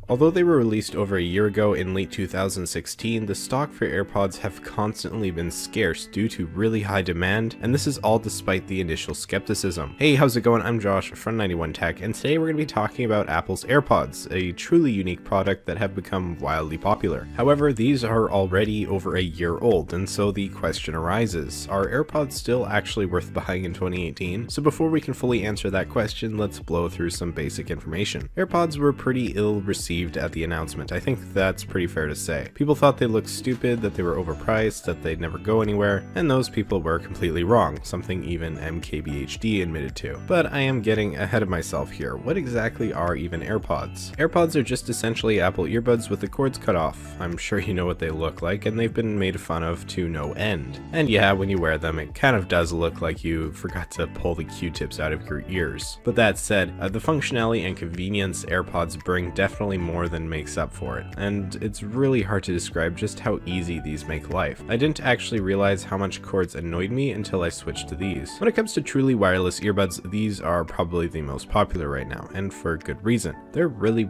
Although they were released over a year ago in late 2016, the stock for AirPods have constantly been scarce due to really high demand, and this is all despite the initial skepticism. Hey, how's it going? I'm Josh from 91 Tech, and today we're going to be talking about Apple's AirPods, a truly unique product that have become wildly popular. However, these are already over a year old, and so the question arises, are AirPods still actually worth buying in 2018? So before we can fully answer that question, let's blow through some basic information. AirPods were pretty ill received at the announcement. I think that's pretty fair to say. People thought they looked stupid, that they were overpriced, that they'd never go anywhere, and those people were completely wrong, something even MKBHD admitted to. But I am getting ahead of myself here. What exactly are even AirPods? AirPods are just essentially Apple earbuds with the cords cut off. I'm sure you know what they look like, and they've been made fun of to no end. And yeah, when you wear them, it kind of does look like you forgot to pull the Q-tips out of your ears. But that said, the functionality and convenience AirPods bring definitely more than makes up for it, and it's really hard to describe just how easy these make life. I didn't actually realize how much cords annoyed me until I switched to these. When it comes to truly wireless earbuds, these are probably the most popular right now, and for good reason. They're really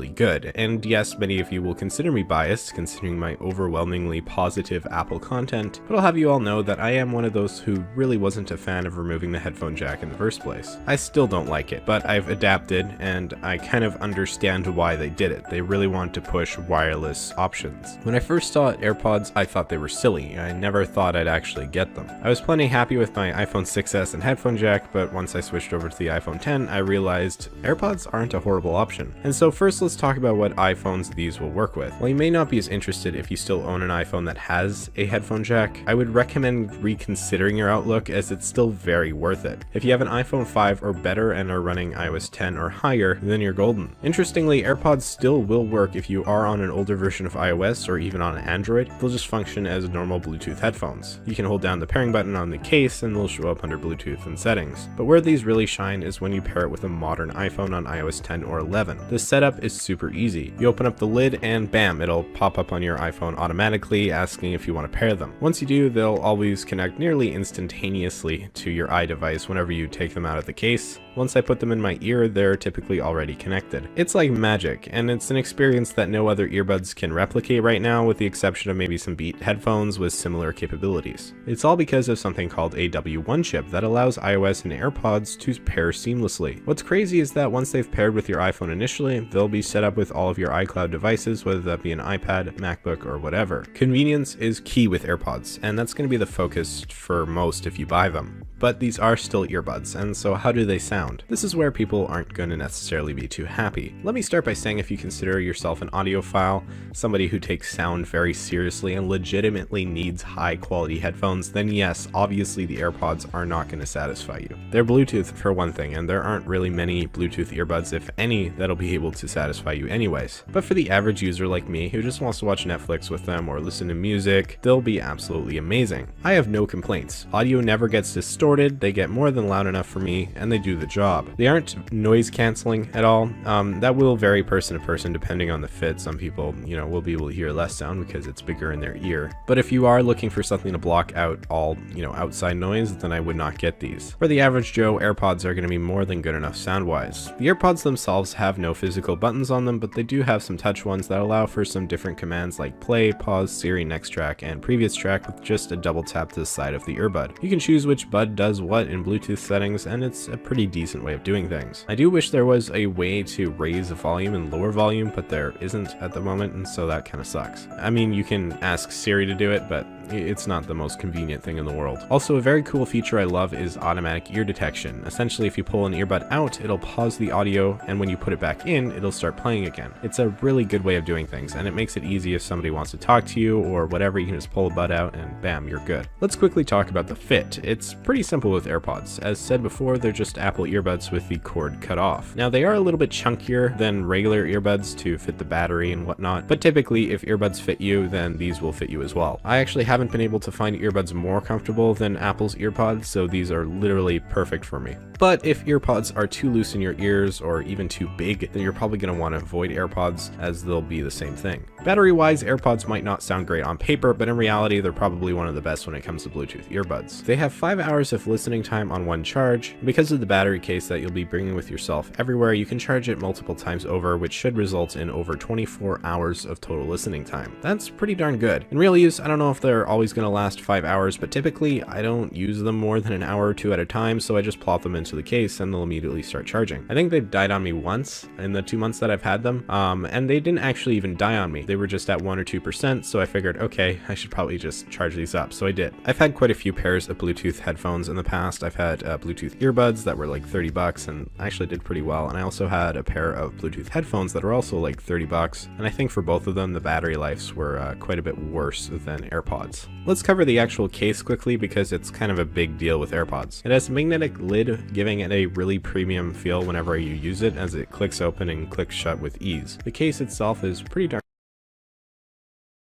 good, and yes, many of you will consider me biased considering my overwhelmingly positive Apple content, but I'll have you all know that I am one of those who really wasn't a fan of removing the headphone jack in the first place. I still don't like it, but I've adapted, and I kind of understand why they did it. They really want to push wireless options. When I first saw AirPods, I thought they were silly. I never thought I'd actually get them. I was plenty happy with my iPhone 6s and headphone jack, but once I switched over to the iPhone 10, I realized AirPods aren't a horrible option. And so first let's talk about what iPhones these will work with. While you may not be as interested if you still own an iPhone that has a headphone jack, I would recommend reconsidering your outlook as it's still very worth it. If you have an iPhone 5 or better and are running iOS 10 or higher, then you're golden. Interestingly, AirPods still will work if you are on an older version of iOS or even on Android. They'll just function as normal Bluetooth headphones. You can hold down the pairing button on the case and they'll show up under Bluetooth and settings. But where these really shine is when you pair it with a modern iPhone on iOS 10 or 11. The setup is super easy. You open up the lid and bam, it'll pop up on your iPhone automatically asking if you want to pair them. Once you do, they'll always connect nearly instantaneously to your iDevice whenever you take them out of the case. Once I put them in my ear, they're typically already connected. It's like magic, and it's an experience that no other earbuds can replicate right now, with the exception of maybe some Beat headphones with similar capabilities. It's all because of something called a W1 chip that allows iOS and AirPods to pair seamlessly. What's crazy is that once they've paired with your iPhone initially, they'll be set up with all of your iCloud devices, whether that be an iPad, MacBook, or whatever. Convenience is key with AirPods, and that's going to be the focus for most if you buy them. But these are still earbuds, and so how do they sound? This is where people aren't going to necessarily be too happy. Let me start by saying if you consider yourself an audiophile, somebody who takes sound very seriously and legitimately needs high quality headphones, then yes, obviously the AirPods are not going to satisfy you. They're Bluetooth for one thing, and there aren't really many Bluetooth earbuds, if any, that'll be able to satisfy you anyways. But for the average user like me who just wants to watch Netflix with them or listen to music, they'll be absolutely amazing. I have no complaints. Audio never gets distorted. They get more than loud enough for me, and they do the job. They aren't noise canceling at all. That will vary person to person depending on the fit. Some people, will be able to hear less sound because it's bigger in their ear. But if you are looking for something to block out all, outside noise, then I would not get these. For the average Joe, AirPods are going to be more than good enough sound-wise. The AirPods themselves have no physical buttons on them, but they do have some touch ones that allow for some different commands like play, pause, Siri, next track, and previous track with just a double tap to the side of the earbud. You can choose which bud does what in Bluetooth settings, and it's a pretty decent way of doing things. I do wish there was a way to raise volume and lower volume, but there isn't at the moment, and so that kind of sucks. I mean, you can ask Siri to do it, but it's not the most convenient thing in the world. Also, a very cool feature I love is automatic ear detection. Essentially, if you pull an earbud out, it'll pause the audio, and when you put it back in, it'll start playing again. It's a really good way of doing things, and it makes it easy if somebody wants to talk to you or whatever. You can just pull a bud out and bam, you're good. Let's quickly talk about the fit. It's pretty simple with AirPods. As said before, they're just Apple earbuds with the cord cut off. Now, they are a little bit chunkier than regular earbuds to fit the battery and whatnot, but typically if earbuds fit you, then these will fit you as well. I actually haven't been able to find earbuds more comfortable than Apple's EarPods, so these are literally perfect for me. But if earpods are too loose in your ears or even too big, then you're probably going to want to avoid AirPods, as they'll be the same thing. Battery-wise, AirPods might not sound great on paper, but in reality, they're probably one of the best when it comes to Bluetooth earbuds. They have 5 hours of listening time on one charge. Because of the battery battery case that you'll be bringing with yourself everywhere. You can charge it multiple times over, which should result in over 24 hours of total listening time. That's pretty darn good. In real use, I don't know if they're always going to last 5 hours, but typically I don't use them more than an hour or two at a time, so I just plop them into the case and they'll immediately start charging. I think they've died on me once in the 2 months that I've had them, and they didn't actually even die on me. They were just at 1 or 2%, so I figured, okay, I should probably just charge these up, so I did. I've had quite a few pairs of Bluetooth headphones in the past. I've had Bluetooth earbuds that were like 30 bucks and actually did pretty well, and I also had a pair of Bluetooth headphones that are also like 30 bucks, and I think for both of them the battery lives were quite a bit worse than AirPods. Let's cover the actual case quickly because it's kind of a big deal with AirPods. It has a magnetic lid, giving it a really premium feel whenever you use it, as it clicks open and clicks shut with ease. The case itself is pretty darn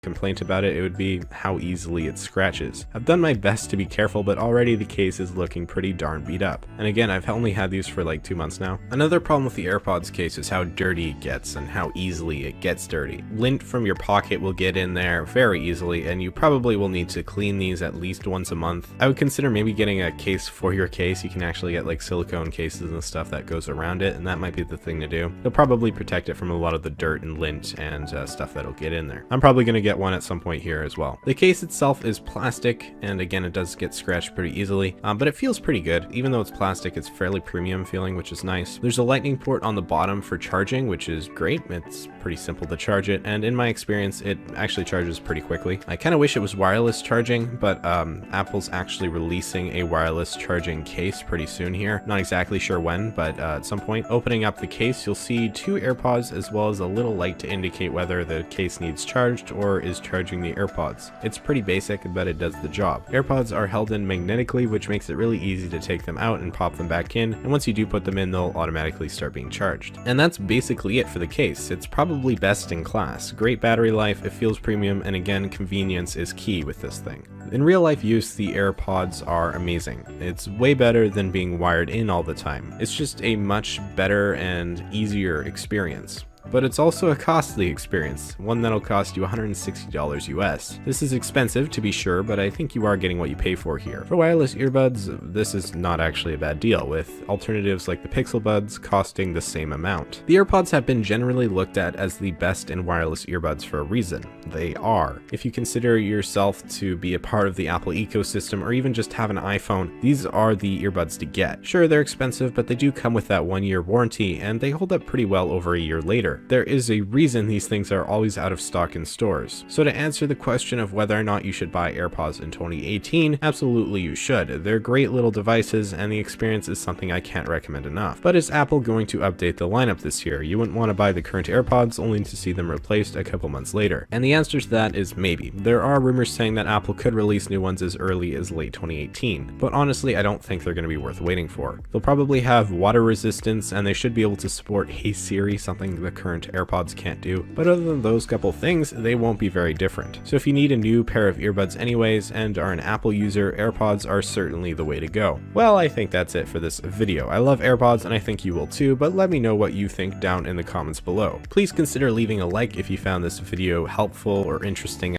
complaint about it would be how easily it scratches. I've done my best to be careful, but already the case is looking pretty darn beat up. And again, I've only had these for like 2 months now. Another problem with the AirPods case is how dirty it gets and how easily it gets dirty. Lint from your pocket will get in there very easily, and you probably will need to clean these at least once a month. I would consider maybe getting a case for your case. You can actually get like silicone cases and stuff that goes around it, and that might be the thing to do. It'll probably protect it from a lot of the dirt and lint and stuff that'll get in there. I'm probably going to get one at some point here as well. The case itself is plastic, and again, it does get scratched pretty easily, but it feels pretty good. Even though it's plastic, it's fairly premium feeling, which is nice. There's a lightning port on the bottom for charging, which is great. It's pretty simple to charge it, and in my experience, it actually charges pretty quickly. I kind of wish it was wireless charging, but Apple's actually releasing a wireless charging case pretty soon here. Not exactly sure when, but at some point. Opening up the case, you'll see 2 AirPods as well as a little light to indicate whether the case needs charged or is charging the AirPods. It's pretty basic, but it does the job. AirPods are held in magnetically, which makes it really easy to take them out and pop them back in, and once you do put them in, they'll automatically start being charged. And that's basically it for the case. It's probably best in class. Great battery life, it feels premium, and again, convenience is key with this thing. In real life use, the AirPods are amazing. It's way better than being wired in all the time. It's just a much better and easier experience. But it's also a costly experience, one that'll cost you $160 US. This is expensive to be sure, but I think you are getting what you pay for here. For wireless earbuds, this is not actually a bad deal, with alternatives like the Pixel Buds costing the same amount. The AirPods have been generally looked at as the best in wireless earbuds for a reason. They are. If you consider yourself to be a part of the Apple ecosystem or even just have an iPhone, these are the earbuds to get. Sure, they're expensive, but they do come with that 1-year warranty, and they hold up pretty well over a year later. There is a reason these things are always out of stock in stores. So to answer the question of whether or not you should buy AirPods in 2018, absolutely you should. They're great little devices, and the experience is something I can't recommend enough. But is Apple going to update the lineup this year? You wouldn't want to buy the current AirPods only to see them replaced a couple months later. And the answer to that is maybe. There are rumors saying that Apple could release new ones as early as late 2018, but honestly I don't think they're going to be worth waiting for. They'll probably have water resistance, and they should be able to support Hey Siri, something the current AirPods can't do, but other than those couple things, they won't be very different. So if you need a new pair of earbuds anyways and are an Apple user, AirPods are certainly the way to go. Well, I think that's it for this video. I love AirPods and I think you will too, but let me know what you think down in the comments below. Please consider leaving a like if you found this video helpful or interesting.